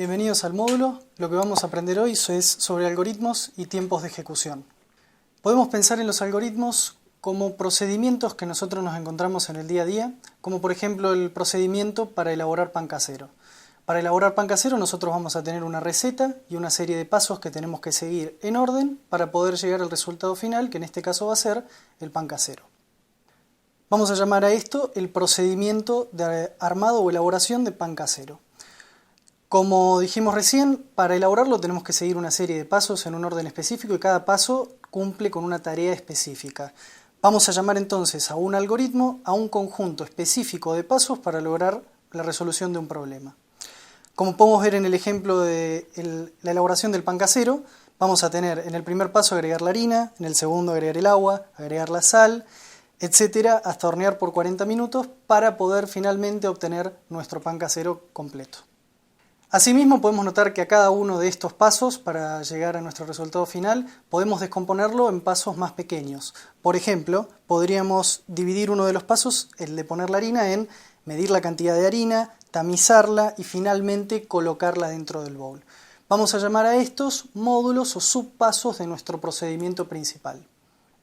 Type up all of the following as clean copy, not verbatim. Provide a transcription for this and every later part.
Bienvenidos al módulo. Lo que vamos a aprender hoy es sobre algoritmos y tiempos de ejecución. Podemos pensar en los algoritmos como procedimientos que nosotros nos encontramos en el día a día, como por ejemplo el procedimiento para elaborar pan casero. Para elaborar pan casero nosotros vamos a tener una receta y una serie de pasos que tenemos que seguir en orden para poder llegar al resultado final, que en este caso va a ser el pan casero. Vamos a llamar a esto el procedimiento de armado o elaboración de pan casero. Como dijimos recién, para elaborarlo tenemos que seguir una serie de pasos en un orden específico y cada paso cumple con una tarea específica. Vamos a llamar entonces a un algoritmo a un conjunto específico de pasos para lograr la resolución de un problema. Como podemos ver en el ejemplo de la elaboración del pan casero, vamos a tener en el primer paso agregar la harina, en el segundo agregar el agua, agregar la sal, etcétera, hasta hornear por 40 minutos para poder finalmente obtener nuestro pan casero completo. Asimismo, podemos notar que a cada uno de estos pasos, para llegar a nuestro resultado final, podemos descomponerlo en pasos más pequeños. Por ejemplo, podríamos dividir uno de los pasos, el de poner la harina, en medir la cantidad de harina, tamizarla y finalmente colocarla dentro del bowl. Vamos a llamar a estos módulos o subpasos de nuestro procedimiento principal.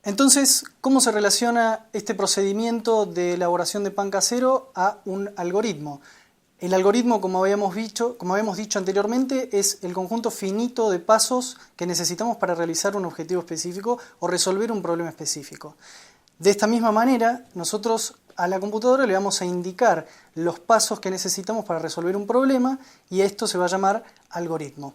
Entonces, ¿cómo se relaciona este procedimiento de elaboración de pan casero a un algoritmo? El algoritmo, como habíamos dicho anteriormente, es el conjunto finito de pasos que necesitamos para realizar un objetivo específico o resolver un problema específico. De esta misma manera, nosotros a la computadora le vamos a indicar los pasos que necesitamos para resolver un problema y esto se va a llamar algoritmo.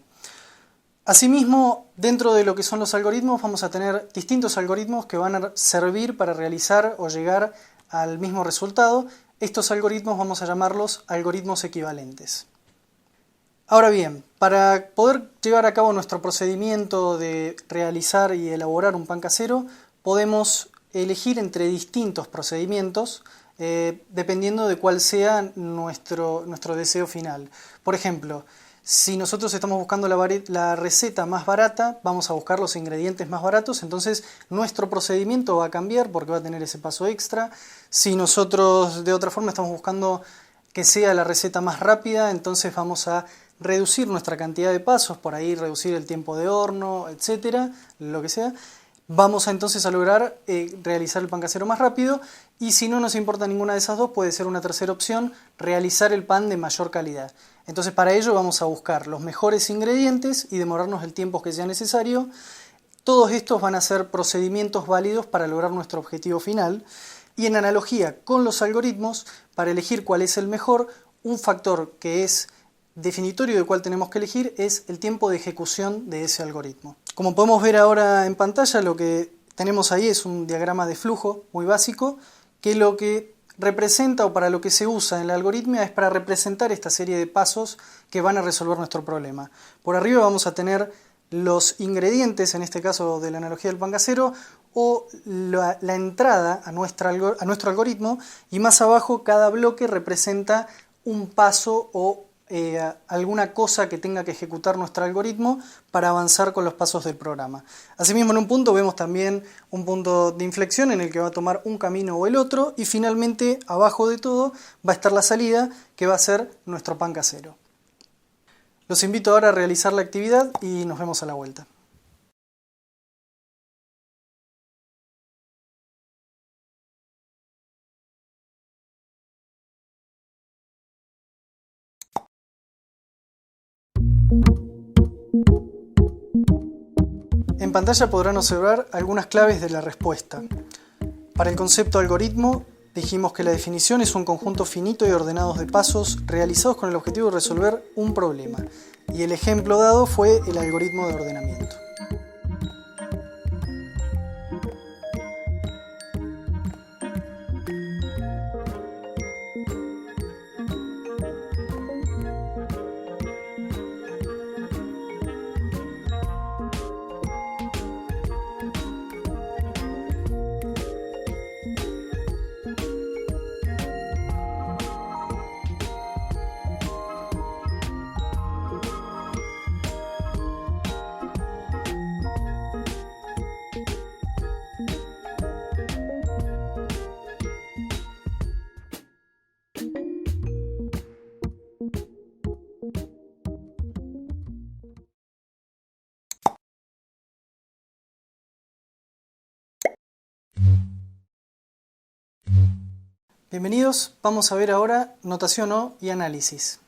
Asimismo, dentro de lo que son los algoritmos, vamos a tener distintos algoritmos que van a servir para realizar o llegar al mismo resultado. Estos algoritmos vamos a llamarlos algoritmos equivalentes. Ahora bien, para poder llevar a cabo nuestro procedimiento de realizar y elaborar un pan casero, podemos elegir entre distintos procedimientos dependiendo de cuál sea nuestro deseo final. Por ejemplo, si nosotros estamos buscando la receta más barata, vamos a buscar los ingredientes más baratos, entonces nuestro procedimiento va a cambiar porque va a tener ese paso extra. Si nosotros de otra forma estamos buscando que sea la receta más rápida, entonces vamos a reducir nuestra cantidad de pasos, por ahí reducir el tiempo de horno, etcétera, lo que sea. Vamos entonces a lograr realizar el pan casero más rápido y si no nos importa ninguna de esas dos, puede ser una tercera opción, realizar el pan de mayor calidad. Entonces para ello vamos a buscar los mejores ingredientes y demorarnos el tiempo que sea necesario. Todos estos van a ser procedimientos válidos para lograr nuestro objetivo final. Y en analogía con los algoritmos, para elegir cuál es el mejor, un factor que es definitorio de cuál tenemos que elegir es el tiempo de ejecución de ese algoritmo. Como podemos ver ahora en pantalla, lo que tenemos ahí es un diagrama de flujo muy básico, que lo que representa o para lo que se usa en la algoritmia es para representar esta serie de pasos que van a resolver nuestro problema. Por arriba vamos a tener los ingredientes, en este caso de la analogía del pan casero, o la entrada a nuestro algoritmo, y más abajo cada bloque representa un paso o alguna cosa que tenga que ejecutar nuestro algoritmo para avanzar con los pasos del programa. Asimismo, en un punto vemos también un punto de inflexión en el que va a tomar un camino o el otro y finalmente abajo de todo va a estar la salida que va a ser nuestro pan casero. Los invito ahora a realizar la actividad y nos vemos a la vuelta. En pantalla podrán observar algunas claves de la respuesta. Para el concepto algoritmo, dijimos que la definición es un conjunto finito y ordenado de pasos realizados con el objetivo de resolver un problema. Y el ejemplo dado fue el algoritmo de ordenamiento. Bienvenidos, vamos a ver ahora notación O y análisis.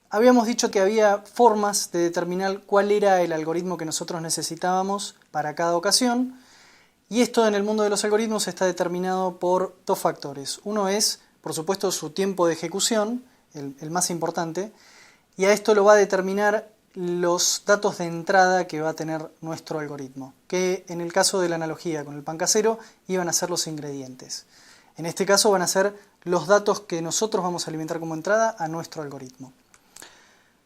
Habíamos dicho que había formas de determinar cuál era el algoritmo que nosotros necesitábamos para cada ocasión, y esto en el mundo de los algoritmos está determinado por dos factores. Uno es, por supuesto, su tiempo de ejecución, el más importante, y a esto lo va a determinar los datos de entrada que va a tener nuestro algoritmo, que en el caso de la analogía con el pan casero iban a ser los ingredientes. En este caso van a ser los datos que nosotros vamos a alimentar como entrada a nuestro algoritmo.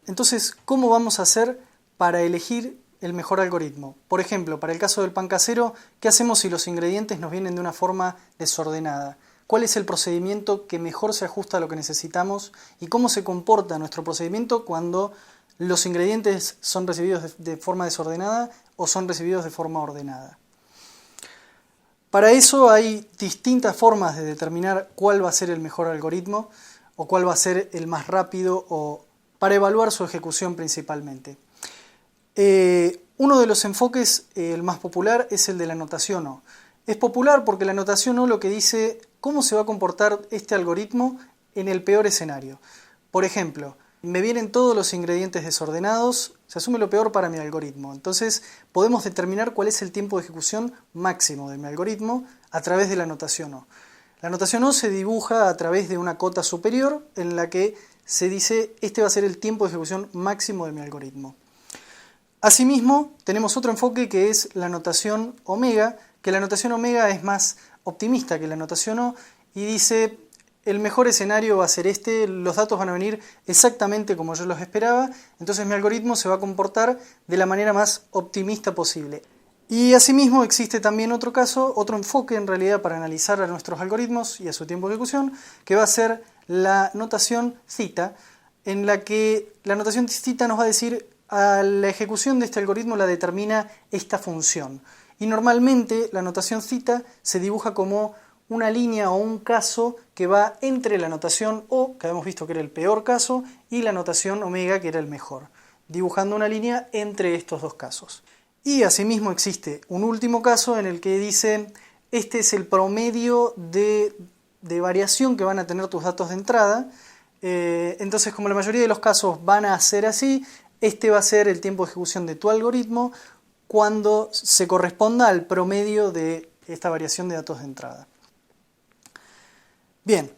Entonces, ¿cómo vamos a hacer para elegir el mejor algoritmo? Por ejemplo, para el caso del pan casero, ¿qué hacemos si los ingredientes nos vienen de una forma desordenada? ¿Cuál es el procedimiento que mejor se ajusta a lo que necesitamos? ¿Y cómo se comporta nuestro procedimiento cuando los ingredientes son recibidos de forma desordenada o son recibidos de forma ordenada? Para eso hay distintas formas de determinar cuál va a ser el mejor algoritmo o cuál va a ser el más rápido o para evaluar su ejecución principalmente. Uno de los enfoques, el más popular, es el de la notación O. Es popular porque la notación O lo que dice cómo se va a comportar este algoritmo en el peor escenario. Por ejemplo, me vienen todos los ingredientes desordenados, se asume lo peor para mi algoritmo. Entonces podemos determinar cuál es el tiempo de ejecución máximo de mi algoritmo a través de la notación O. La notación O se dibuja a través de una cota superior en la que se dice este va a ser el tiempo de ejecución máximo de mi algoritmo. Asimismo, tenemos otro enfoque que es la notación omega, que la notación omega es más optimista que la notación O y dice el mejor escenario va a ser este, los datos van a venir exactamente como yo los esperaba, entonces mi algoritmo se va a comportar de la manera más optimista posible. Y asimismo existe también otro caso, otro enfoque en realidad para analizar a nuestros algoritmos y a su tiempo de ejecución, que va a ser la notación theta, en la que la notación theta nos va a decir a la ejecución de este algoritmo la determina esta función. Y normalmente la notación theta se dibuja como una línea o un caso que va entre la notación O, que habíamos visto que era el peor caso, y la notación omega, que era el mejor, dibujando una línea entre estos dos casos. Y asimismo existe un último caso en el que dice, este es el promedio de variación que van a tener tus datos de entrada, entonces como la mayoría de los casos van a ser así, este va a ser el tiempo de ejecución de tu algoritmo cuando se corresponda al promedio de esta variación de datos de entrada. Bien,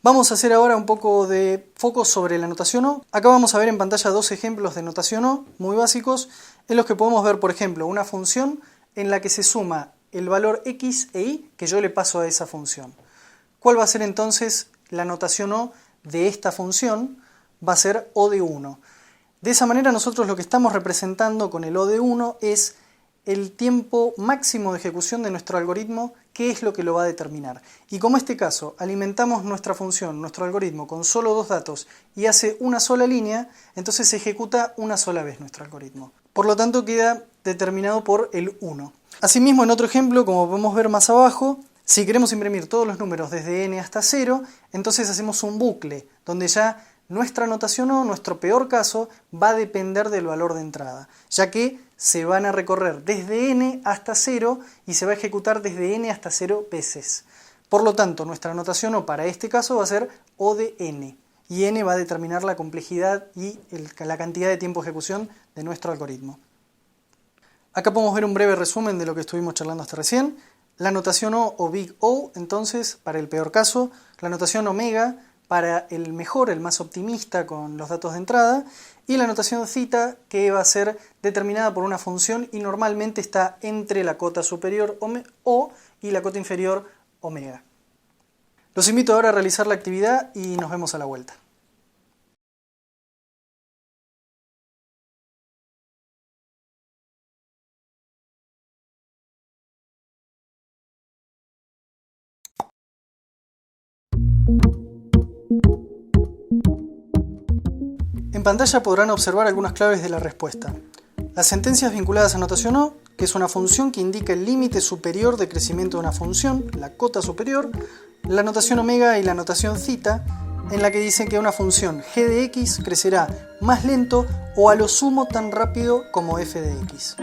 vamos a hacer ahora un poco de foco sobre la notación O. Acá vamos a ver en pantalla dos ejemplos de notación O muy básicos, en los que podemos ver, por ejemplo, una función en la que se suma el valor x e y que yo le paso a esa función. ¿Cuál va a ser entonces la notación O de esta función? Va a ser O de 1. De esa manera nosotros lo que estamos representando con el O de 1 es el tiempo máximo de ejecución de nuestro algoritmo, que es lo que lo va a determinar. Y como en este caso alimentamos nuestra función, nuestro algoritmo, con solo dos datos y hace una sola línea, entonces se ejecuta una sola vez nuestro algoritmo. Por lo tanto queda determinado por el 1. Asimismo, en otro ejemplo, como podemos ver más abajo, si queremos imprimir todos los números desde n hasta 0, entonces hacemos un bucle, donde ya nuestra notación O, nuestro peor caso, va a depender del valor de entrada, ya que se van a recorrer desde n hasta 0 y se va a ejecutar desde n hasta 0 veces. Por lo tanto, nuestra notación O para este caso va a ser O de n, y n va a determinar la complejidad y la cantidad de tiempo de ejecución de nuestro algoritmo. Acá podemos ver un breve resumen de lo que estuvimos charlando hasta recién. La notación O Big O, entonces, para el peor caso, la notación omega para el mejor, el más optimista con los datos de entrada, y la notación theta, que va a ser determinada por una función y normalmente está entre la cota superior O y la cota inferior omega. Los invito ahora a realizar la actividad y nos vemos a la vuelta. En pantalla podrán observar algunas claves de la respuesta. Las sentencias vinculadas a notación O, que es una función que indica el límite superior de crecimiento de una función, la cota superior, la notación omega y la notación theta, en la que dicen que una función g de x crecerá más lento o a lo sumo tan rápido como f de x.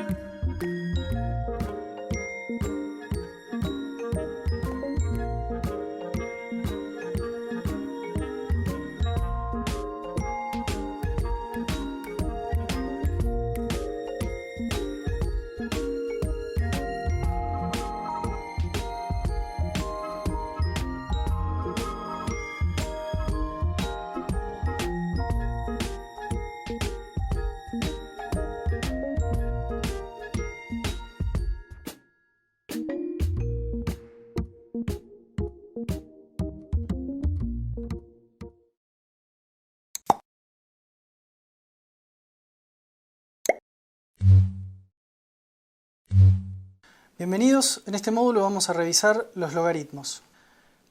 Bienvenidos, en este módulo vamos a revisar los logaritmos.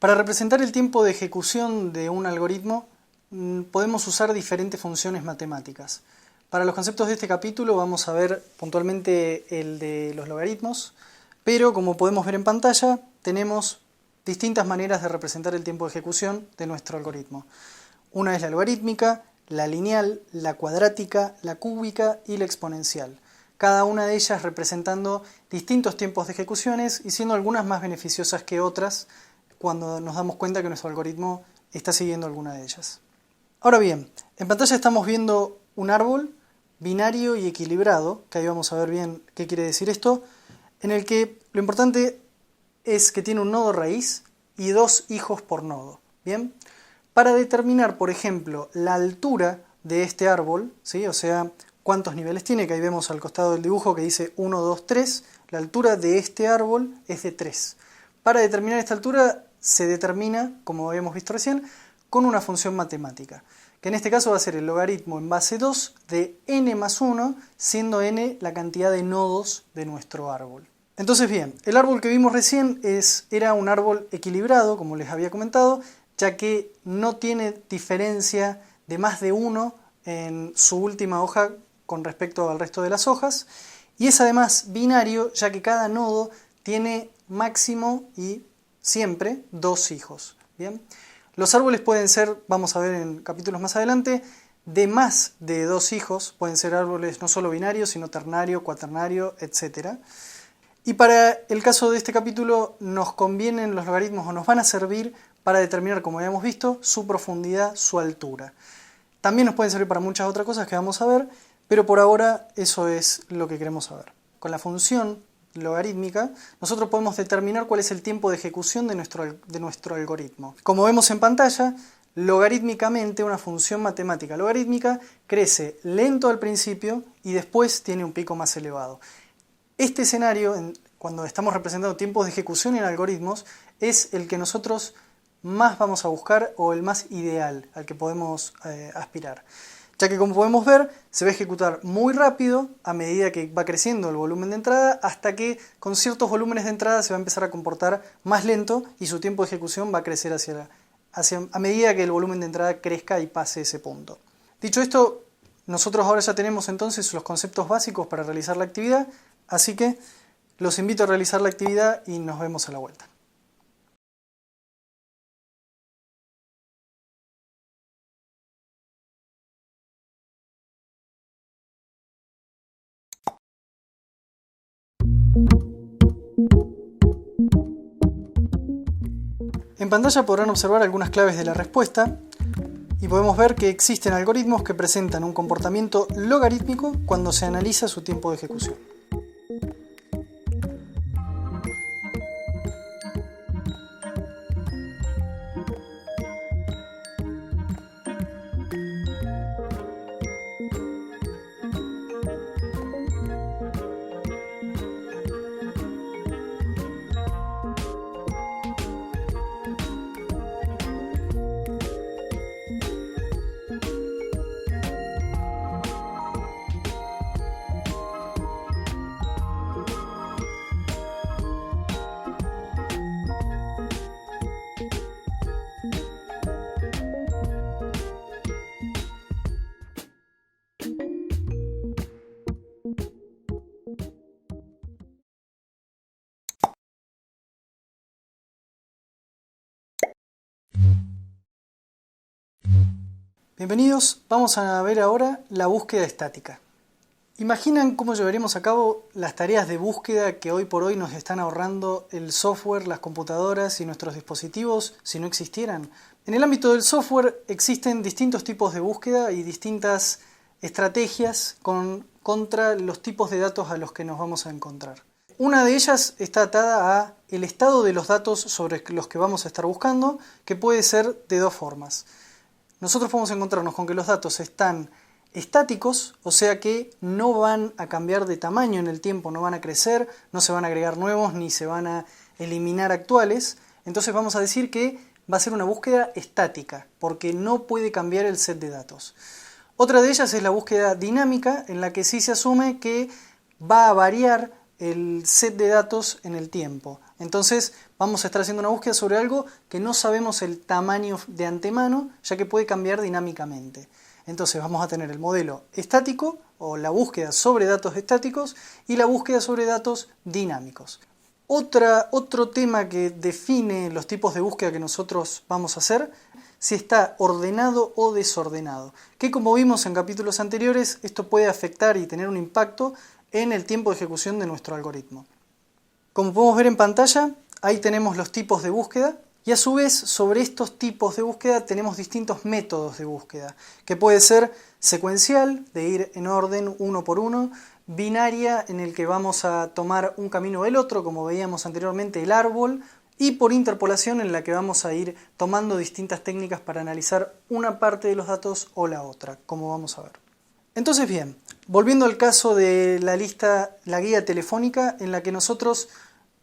Para representar el tiempo de ejecución de un algoritmo podemos usar diferentes funciones matemáticas. Para los conceptos de este capítulo vamos a ver puntualmente el de los logaritmos, pero como podemos ver en pantalla tenemos distintas maneras de representar el tiempo de ejecución de nuestro algoritmo. Una es la logarítmica, la lineal, la cuadrática, la cúbica y la exponencial. Cada una de ellas representando distintos tiempos de ejecuciones y siendo algunas más beneficiosas que otras cuando nos damos cuenta que nuestro algoritmo está siguiendo alguna de ellas. Ahora bien, en pantalla estamos viendo un árbol binario y equilibrado, que ahí vamos a ver bien qué quiere decir esto, en el que lo importante es que tiene un nodo raíz y dos hijos por nodo. ¿Bien? Para determinar, por ejemplo, la altura de este árbol, ¿sí? O sea, cuántos niveles tiene, que ahí vemos al costado del dibujo que dice 1, 2, 3, la altura de este árbol es de 3. Para determinar esta altura se determina, como habíamos visto recién, con una función matemática, que en este caso va a ser el logaritmo en base 2 de n más 1, siendo n la cantidad de nodos de nuestro árbol. Entonces bien, el árbol que vimos recién era un árbol equilibrado, como les había comentado, ya que no tiene diferencia de más de 1 en su última hoja con respecto al resto de las hojas, y es además binario, ya que cada nodo tiene máximo y siempre dos hijos. ¿Bien? Los árboles pueden ser, vamos a ver en capítulos más adelante, de más de dos hijos, pueden ser árboles no solo binarios, sino ternario, cuaternario, etc. Y para el caso de este capítulo nos convienen los logaritmos o nos van a servir para determinar, como habíamos visto, su profundidad, su altura. También nos pueden servir para muchas otras cosas que vamos a ver, pero por ahora eso es lo que queremos saber. Con la función logarítmica, nosotros podemos determinar cuál es el tiempo de ejecución de nuestro algoritmo. Como vemos en pantalla, logarítmicamente una función matemática logarítmica crece lento al principio y después tiene un pico más elevado. Este escenario, cuando estamos representando tiempos de ejecución en algoritmos, es el que nosotros más vamos a buscar o el más ideal al que podemos aspirar. Ya que como podemos ver, se va a ejecutar muy rápido a medida que va creciendo el volumen de entrada, hasta que con ciertos volúmenes de entrada se va a empezar a comportar más lento y su tiempo de ejecución va a crecer a medida que el volumen de entrada crezca y pase ese punto. Dicho esto, nosotros ahora ya tenemos entonces los conceptos básicos para realizar la actividad, así que los invito a realizar la actividad y nos vemos a la vuelta. En pantalla podrán observar algunas claves de la respuesta y podemos ver que existen algoritmos que presentan un comportamiento logarítmico cuando se analiza su tiempo de ejecución. Bienvenidos, vamos a ver ahora la búsqueda estática. ¿Imaginan cómo llevaríamos a cabo las tareas de búsqueda que hoy por hoy nos están ahorrando el software, las computadoras y nuestros dispositivos si no existieran? En el ámbito del software existen distintos tipos de búsqueda y distintas estrategias contra los tipos de datos a los que nos vamos a encontrar. Una de ellas está atada a el estado de los datos sobre los que vamos a estar buscando, que puede ser de dos formas. Nosotros podemos encontrarnos con que los datos están estáticos, o sea que no van a cambiar de tamaño en el tiempo, no van a crecer, no se van a agregar nuevos ni se van a eliminar actuales. Entonces vamos a decir que va a ser una búsqueda estática, porque no puede cambiar el set de datos. Otra de ellas es la búsqueda dinámica, en la que sí se asume que va a variar el set de datos en el tiempo. Entonces vamos a estar haciendo una búsqueda sobre algo que no sabemos el tamaño de antemano, ya que puede cambiar dinámicamente. Entonces vamos a tener el modelo estático o la búsqueda sobre datos estáticos y la búsqueda sobre datos dinámicos. Otro tema que define los tipos de búsqueda que nosotros vamos a hacer, si está ordenado o desordenado, que como vimos en capítulos anteriores, esto puede afectar y tener un impacto en el tiempo de ejecución de nuestro algoritmo. Como podemos ver en pantalla, ahí tenemos los tipos de búsqueda y a su vez sobre estos tipos de búsqueda tenemos distintos métodos de búsqueda, que puede ser secuencial, de ir en orden uno por uno, binaria, en el que vamos a tomar un camino o el otro, como veíamos anteriormente, el árbol, y por interpolación, en la que vamos a ir tomando distintas técnicas para analizar una parte de los datos o la otra, como vamos a ver. Entonces bien, volviendo al caso de la guía telefónica, en la que nosotros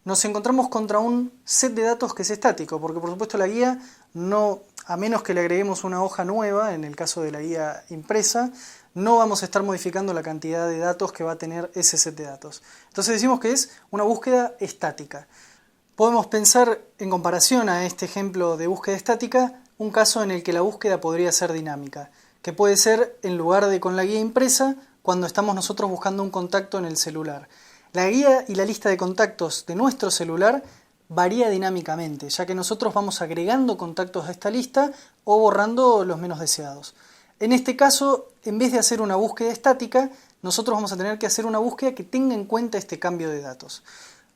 nos encontramos contra un set de datos que es estático, porque por supuesto la guía no, a menos que le agreguemos una hoja nueva, en el caso de la guía impresa, no vamos a estar modificando la cantidad de datos que va a tener ese set de datos. Entonces decimos que es una búsqueda estática. Podemos pensar, en comparación a este ejemplo de búsqueda estática, un caso en el que la búsqueda podría ser dinámica, que puede ser en lugar de con la guía impresa, cuando estamos nosotros buscando un contacto en el celular. La guía y la lista de contactos de nuestro celular varía dinámicamente, ya que nosotros vamos agregando contactos a esta lista o borrando los menos deseados. En este caso, en vez de hacer una búsqueda estática, nosotros vamos a tener que hacer una búsqueda que tenga en cuenta este cambio de datos.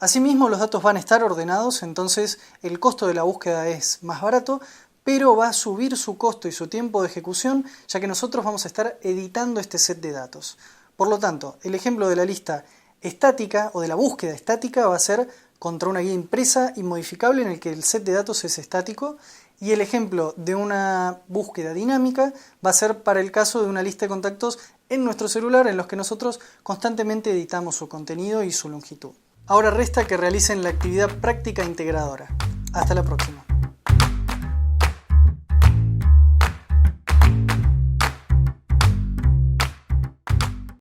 Asimismo, los datos van a estar ordenados, entonces el costo de la búsqueda es más barato, pero va a subir su costo y su tiempo de ejecución, ya que nosotros vamos a estar editando este set de datos. Por lo tanto, el ejemplo de la lista estática o de la búsqueda estática va a ser contra una guía impresa y modificable en el que el set de datos es estático, y el ejemplo de una búsqueda dinámica va a ser para el caso de una lista de contactos en nuestro celular en los que nosotros constantemente editamos su contenido y su longitud. Ahora resta que realicen la actividad práctica integradora. Hasta la próxima.